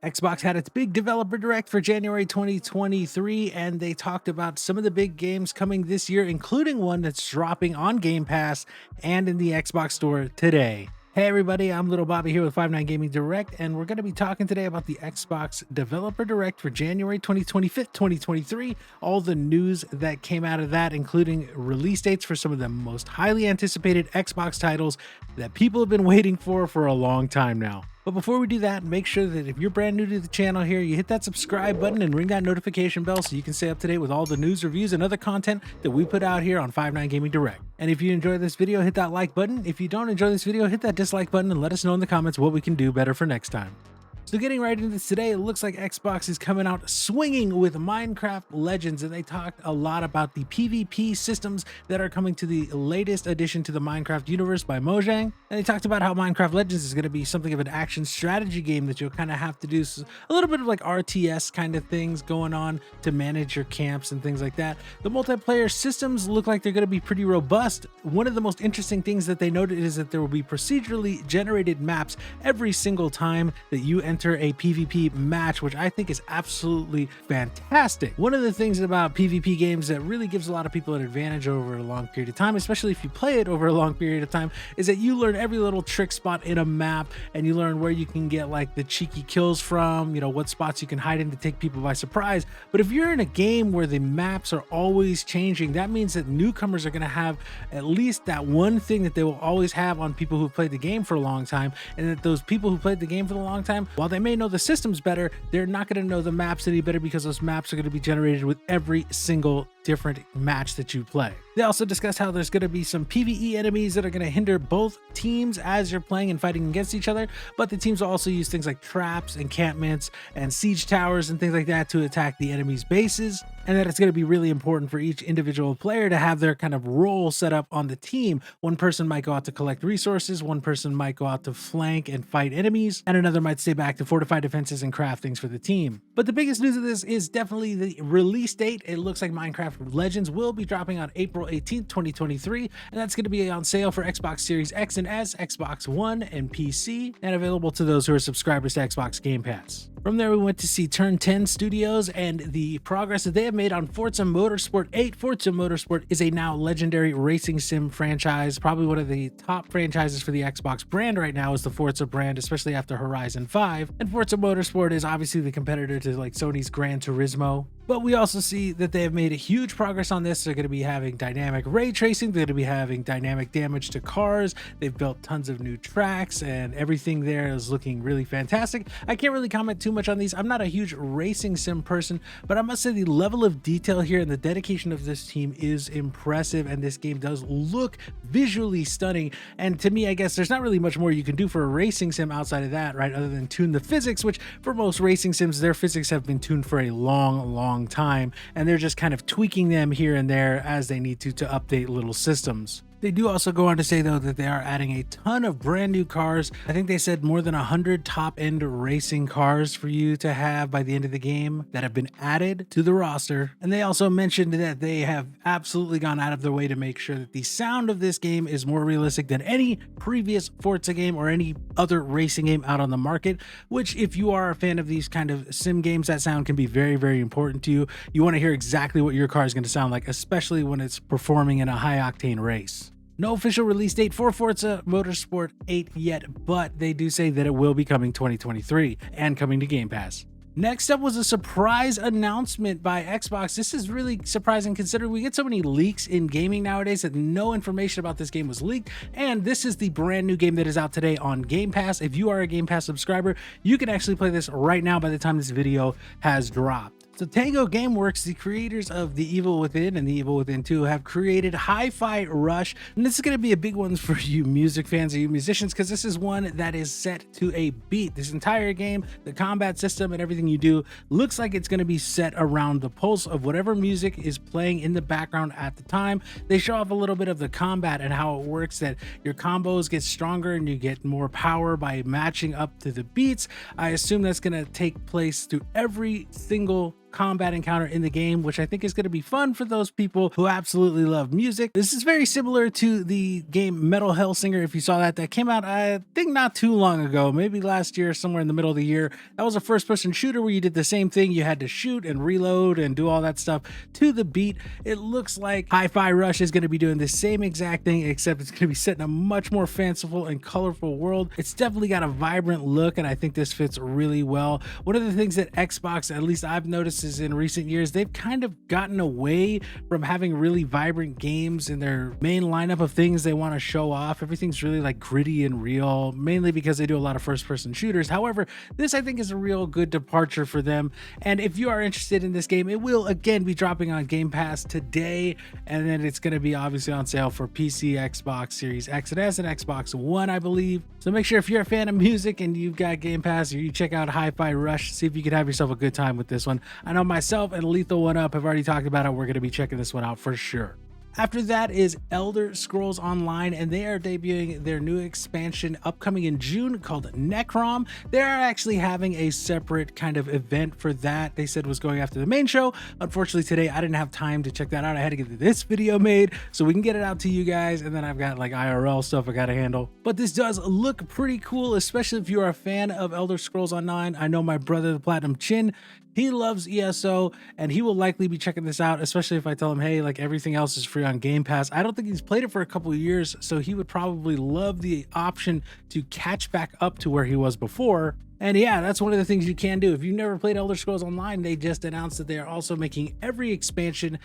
Xbox had its big developer direct for January 2023, and they talked about some of the big games coming this year, including one that's dropping on Game Pass and in the Xbox Store today. Hey everybody, I'm LittleBobby here with 59 Gaming Direct, and we're going to be talking today about the Xbox Developer Direct for January 25th, 2023, all the news that came out of that, including release dates for some of the most highly anticipated Xbox titles that people have been waiting for a long time now. But before we do that, make sure that if you're brand new to the channel here, you hit that subscribe button and ring that notification bell so you can stay up to date with all the news, reviews, and other content that we put out here on 59 Gaming Direct. And if you enjoy this video, hit that like button. If you don't enjoy this video, hit that dislike button and let us know in the comments what we can do better for next time. So getting right into this today, it looks like Xbox is coming out swinging with Minecraft Legends, and they talked a lot about the PvP systems that are coming to the latest addition to the Minecraft universe by Mojang. And they talked about how Minecraft Legends is going to be something of an action strategy game that you'll kind of have to do a little bit of like RTS kind of things going on to manage your camps and things like that. The multiplayer systems look like they're going to be pretty robust. One of the most interesting things that they noted is that there will be procedurally generated maps every single time that you enter a PvP match, which I think is absolutely fantastic. One of the things about PvP games that really gives a lot of people an advantage over a long period of time, especially if you play it over a long period of time, is that you learn every little trick spot in a map, and you learn where you can get like the cheeky kills from, you know, what spots you can hide in to take people by surprise. But if you're in a game where the maps are always changing, that means that newcomers are going to have at least that one thing that they will always have on people who've played the game for a long time, and that those people who played the game for a long time, while they may know the systems better, they're not going to know the maps any better, because those maps are going to be generated with every single different match that you play. They also discussed how there's going to be some PvE enemies that are going to hinder both teams as you're playing and fighting against each other, but the teams will also use things like traps, encampments, and siege towers and things like that to attack the enemy's bases, and that it's going to be really important for each individual player to have their kind of role set up on the team. One person might go out to collect resources, one person might go out to flank and fight enemies, and another might stay back to fortify defenses and craft things for the team. But the biggest news of this is definitely the release date. It looks like Minecraft Legends will be dropping on April 18th, 2023, and that's going to be on sale for Xbox Series X and S, Xbox One, and PC, and available to those who are subscribers to Xbox Game Pass. From there, we went to see Turn 10 Studios and the progress that they have made on Forza Motorsport 8. Forza Motorsport is a now legendary racing sim franchise. Probably one of the top franchises for the Xbox brand right now is the Forza brand, especially after Horizon 5. And Forza Motorsport is obviously the competitor to like Sony's Gran Turismo. But we also see that they have made a huge progress on this. They're going to be having dynamic ray tracing. They're going to be having dynamic damage to cars. They've built tons of new tracks, and everything there is looking really fantastic. I can't really comment too much on these. I'm not a huge racing sim person, but I must say the level of detail here and the dedication of this team is impressive, and this game does look visually stunning. And to me, I guess there's not really much more you can do for a racing sim outside of that, right? Other than tune the physics, which for most racing sims, their physics have been tuned for a long time, and they're just kind of tweaking them here and there as they need to update little systems. They do also go on to say, though, that they are adding a ton of brand new cars. I think they said more than 100 top-end racing cars for you to have by the end of the game that have been added to the roster. And they also mentioned that they have absolutely gone out of their way to make sure that the sound of this game is more realistic than any previous Forza game or any other racing game out on the market, which if you are a fan of these kind of sim games, that sound can be very important to you. You want to hear exactly what your car is going to sound like, especially when it's performing in a high-octane race. No official release date for Forza Motorsport 8 yet, but they do say that it will be coming 2023 and coming to Game Pass. Next up was a surprise announcement by Xbox. This is really surprising considering we get so many leaks in gaming nowadays that no information about this game was leaked. And this is the brand new game that is out today on Game Pass. If you are a Game Pass subscriber, you can actually play this right now by the time this video has dropped. So Tango Gameworks, the creators of The Evil Within and The Evil Within 2, have created Hi-Fi Rush. And this is going to be a big one for you music fans or you musicians, because this is one that is set to a beat. This entire game, the combat system and everything you do, looks like it's going to be set around the pulse of whatever music is playing in the background at the time. They show off a little bit of the combat and how it works, that your combos get stronger and you get more power by matching up to the beats. I assume that's going to take place through every single combat encounter in the game, which I think is going to be fun for those people who absolutely love music. This is very similar to the game Metal Hellsinger, if you saw that came out, I think, not too long ago, maybe last year, somewhere in the middle of the year. That was a first-person shooter where you did the same thing. You had to shoot and reload and do all that stuff to the beat. It looks like Hi-Fi Rush is going to be doing the same exact thing, except it's going to be set in a much more fanciful and colorful world. It's definitely got a vibrant look, and I think this fits really well. One of the things that Xbox, at least I've noticed, is in recent years, they've kind of gotten away from having really vibrant games in their main lineup of things they want to show off. Everything's really like gritty and real, mainly because they do a lot of first-person shooters. However, this I think is a real good departure for them. And if you are interested in this game, it will again be dropping on Game Pass today, and then it's going to be obviously on sale for PC, Xbox Series X and S, and Xbox One, I believe. So make sure if you're a fan of music and you've got Game Pass, or you check out Hi-Fi Rush, see if you can have yourself a good time with this one. I know myself and Lethal One Up have already talked about it. We're going to be checking this one out for sure. After that is Elder Scrolls Online, and they are debuting their new expansion upcoming in June called Necrom. They're actually having a separate kind of event for that. They said was going after the main show. Unfortunately, today I didn't have time to check that out. I had to get this video made so we can get it out to you guys, and then I've got like IRL stuff I gotta handle. But this does look pretty cool, especially if you're a fan of Elder Scrolls Online. I know my brother, the Platinum Chin, he loves ESO, and he will likely be checking this out, especially if I tell him, hey, like everything else is free on Game Pass. I don't think he's played it for a couple of years, so he would probably love the option to catch back up to where he was before. And yeah, that's one of the things you can do. If you've never played Elder Scrolls Online, they just announced that they are also making every expansion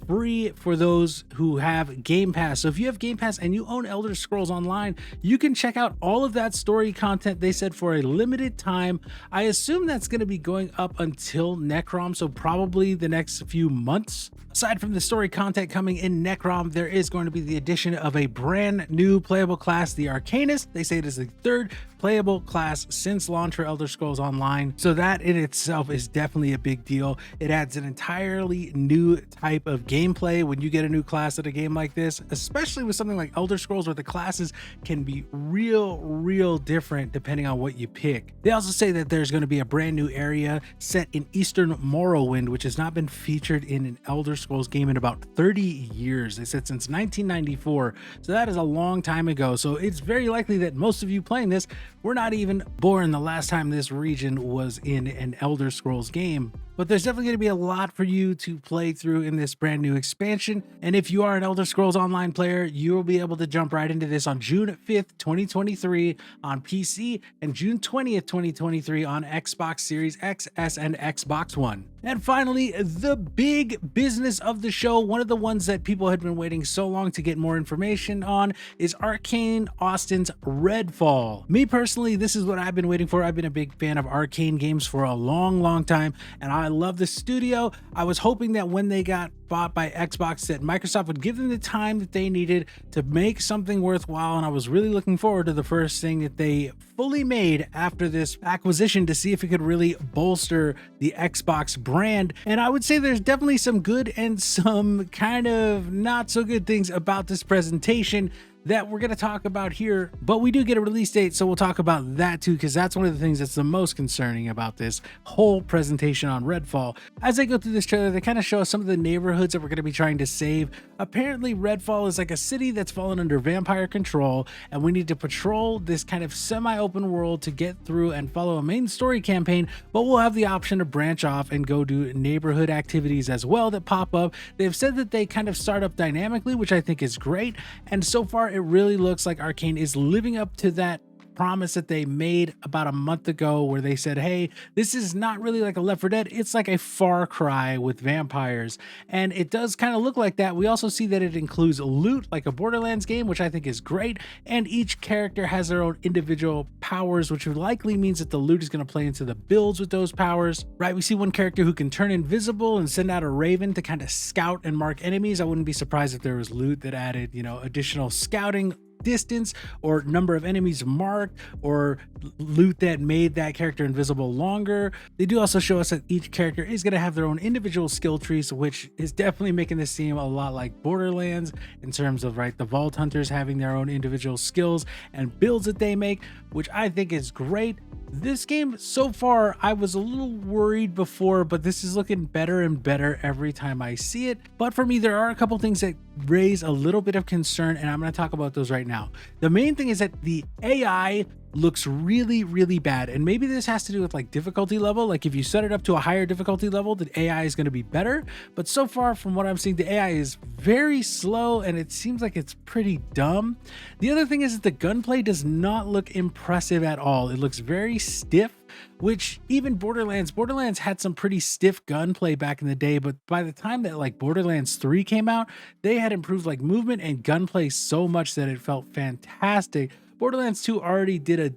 free for those who have Game Pass. So if you have Game Pass and you own Elder Scrolls Online, you can check out all of that story content, they said, for a limited time. I assume that's going to be going up until Necrom, so probably the next few months. Aside from the story content coming in Necrom, there is going to be the addition of a brand new playable class, the Arcanist. They say it is the third playable class since launch for Elder Scrolls Online, so that in itself is definitely a big deal. It adds an entirely new type of gameplay when you get a new class at a game like this, especially with something like Elder Scrolls where the classes can be real different depending on what you pick. They also say that there's going to be a brand new area set in Eastern Morrowind, which has not been featured in an Elder Scrolls game in about 30 years. They said since 1994, so that is a long time ago. So it's very likely that most of you playing this were not even born the last time this region was in an Elder Scrolls game. But there's definitely going to be a lot for you to play through in this brand new expansion. And if you are an Elder Scrolls Online player, you will be able to jump right into this on June 5th, 2023 on PC, and June 20th, 2023 on Xbox Series X, S, and Xbox One. And finally, the big business of the show, one of the ones that people had been waiting so long to get more information on, is Arkane Austin's Redfall. Me personally, this is what I've been waiting for. I've been a big fan of Arkane games for a long time, and I love the studio. I was hoping that when they got bought by Xbox that Microsoft would give them the time that they needed to make something worthwhile, and I was really looking forward to the first thing that they fully made after this acquisition to see if it could really bolster the Xbox brand. And I would say there's definitely some good and some kind of not so good things about this presentation that we're going to talk about here, but we do get a release date, so we'll talk about that too, because that's one of the things that's the most concerning about this whole presentation on Redfall. As they go through this trailer, they kind of show us some of the neighborhoods that we're going to be trying to save. Apparently Redfall is like a city that's fallen under vampire control, and we need to patrol this kind of semi-open world to get through and follow a main story campaign, but we'll have the option to branch off and go do neighborhood activities as well that pop up. They've said that they kind of start up dynamically, which I think is great, and so far it really looks like Arkane is living up to that promise that they made about a month ago, where they said, hey, this is not really like a Left 4 Dead, it's like a Far Cry with vampires. And it does kind of look like that. We also see that it includes loot like a Borderlands game, which I think is great, and each character has their own individual powers, which likely means that the loot is going to play into the builds with those powers, right? We see one character who can turn invisible and send out a raven to kind of scout and mark enemies. I wouldn't be surprised if there was loot that added, you know, additional scouting distance or number of enemies marked or loot that made that character invisible longer. They do also show us that each character is going to have their own individual skill trees, which is definitely making this seem a lot like Borderlands in terms of, right, the Vault Hunters having their own individual skills and builds that they make, which I think is great. This game so far, I was a little worried before, but this is looking better and better every time I see it. But for me, there are a couple things that raise a little bit of concern, and I'm going to talk about those right now. The main thing is that the AI looks really, really bad. And maybe this has to do with like difficulty level. Like if you set it up to a higher difficulty level, the AI is going to be better. But so far from what I'm seeing, the AI is very slow and it seems like it's pretty dumb. The other thing is that the gunplay does not look impressive at all. It looks very stiff, which even Borderlands had some pretty stiff gunplay back in the day, but by the time that like Borderlands 3 came out, they had improved like movement and gunplay so much that it felt fantastic. Borderlands 2 already did a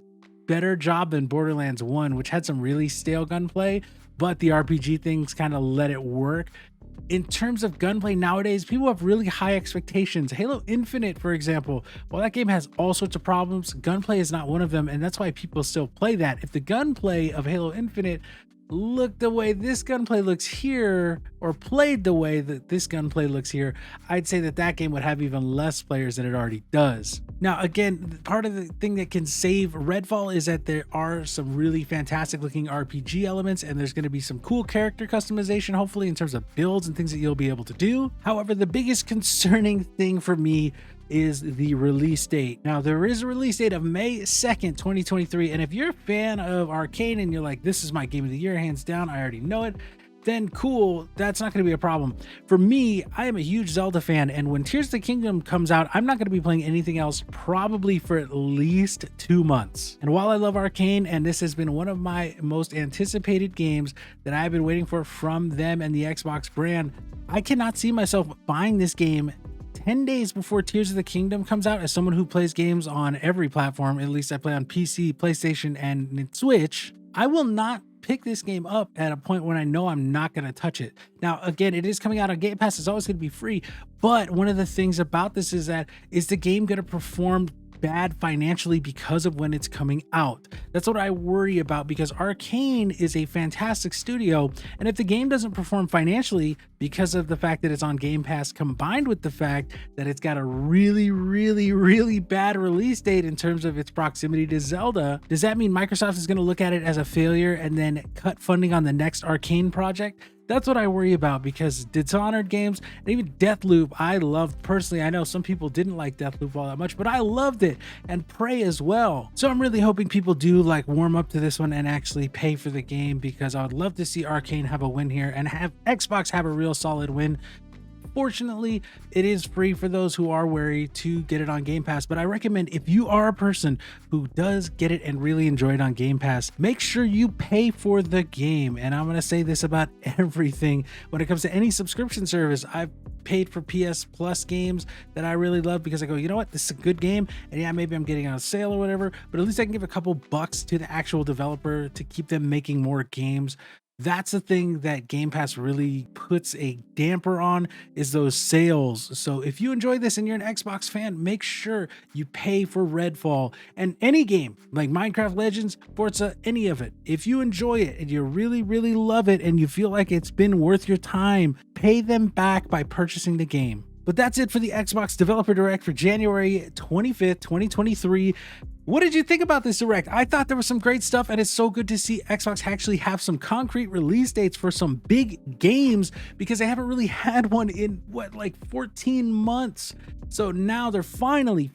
better job than Borderlands 1, which had some really stale gunplay, but the RPG things kind of let it work. In terms of gunplay nowadays, people have really high expectations. Halo Infinite, for example, while that game has all sorts of problems, gunplay is not one of them, and that's why people still play that. If the gunplay of Halo Infinite looked the way this gunplay looks here, or played the way that this gunplay looks here, I'd say that that game would have even less players than it already does. Now, again, part of the thing that can save Redfall is that there are some really fantastic looking RPG elements, and there's going to be some cool character customization, hopefully in terms of builds and things that you'll be able to do. However, the biggest concerning thing for me is the release date. Now, there is a release date of May 2nd, 2023. And if you're a fan of Arkane and you're like, this is my game of the year, hands down, I already know it, then cool, that's not going to be a problem. For me, I am a huge Zelda fan, and when Tears of the Kingdom comes out, I'm not going to be playing anything else probably for at least 2 months. And while I love Arkane, and this has been one of my most anticipated games that I've been waiting for from them and the Xbox brand, I cannot see myself buying this game 10 days before Tears of the Kingdom comes out. As someone who plays games on every platform, at least I play on PC, PlayStation, and Switch, I will not pick this game up at a point when I know I'm not going to touch it. Now, again, it is coming out on Game Pass. It's always going to be free. But one of the things about this is that, is the game going to perform bad financially because of when it's coming out? That's what I worry about, because Arkane is a fantastic studio, and if the game doesn't perform financially because of the fact that it's on Game Pass, combined with the fact that it's got a really, really, really bad release date in terms of its proximity to Zelda, does that mean Microsoft is going to look at it as a failure and then cut funding on the next Arkane project? That's what I worry about, because Dishonored games and even Deathloop, I loved personally. I know some people didn't like Deathloop all that much, but I loved it, and Prey as well. So I'm really hoping people do like warm up to this one and actually pay for the game, because I would love to see Arkane have a win here and have Xbox have a real solid win. Fortunately, it is free for those who are wary to get it on Game Pass, but I recommend, if you are a person who does get it and really enjoy it on Game Pass, make sure you pay for the game. And I'm going to say this about everything when it comes to any subscription service. I've paid for PS Plus games that I really love because I go, you know what, this is a good game, and yeah, maybe I'm getting on a sale or whatever, but at least I can give a couple bucks to the actual developer to keep them making more games. That's the thing that Game Pass really puts a damper on, is those sales. So if you enjoy this and you're an Xbox fan, make sure you pay for Redfall and any game like Minecraft Legends, Forza, any of it. If you enjoy it and you really, really love it and you feel like it's been worth your time, pay them back by purchasing the game. But that's it for the Xbox Developer Direct for January 25th, 2023. What did you think about this Direct? I thought there was some great stuff, and it's so good to see Xbox actually have some concrete release dates for some big games, because they haven't really had one in, what, like 14 months. So now they're finally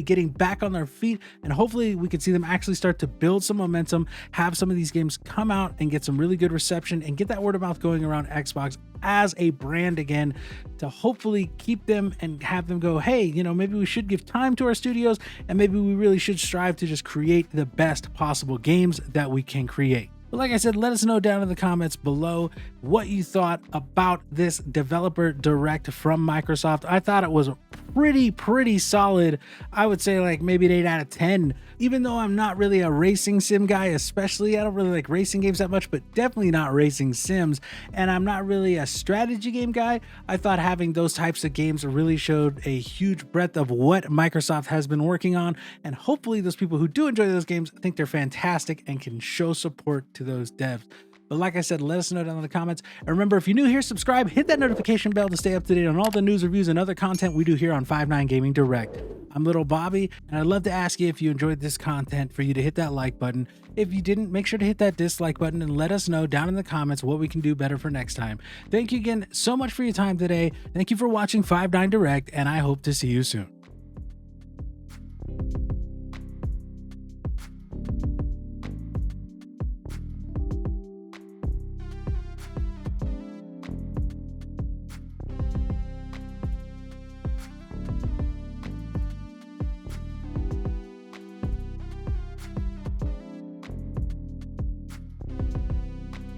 getting back on their feet, and hopefully we can see them actually start to build some momentum, have some of these games come out and get some really good reception, and get that word of mouth going around Xbox as a brand again, to hopefully keep them and have them go, hey, you know, maybe we should give time to our studios, and maybe we really should strive to just create the best possible games that we can create. But like I said, let us know down in the comments below what you thought about this Developer Direct from Microsoft. I thought it was pretty solid. I would say like maybe an 8 out of 10. Even though I'm not really a racing sim guy, especially I don't really like racing games that much, but definitely not racing sims. And I'm not really a strategy game guy. I thought having those types of games really showed a huge breadth of what Microsoft has been working on. And hopefully those people who do enjoy those games think they're fantastic and can show support to those devs. But like I said, let us know down in the comments. And remember, if you're new here, subscribe, hit that notification bell to stay up to date on all the news, reviews, and other content we do here on 5-9 Gaming Direct. I'm LittleBobby, and I'd love to ask you if you enjoyed this content for you to hit that like button. If you didn't, make sure to hit that dislike button and let us know down in the comments what we can do better for next time. Thank you again so much for your time today. Thank you for watching 5-9 Direct, and I hope to see you soon.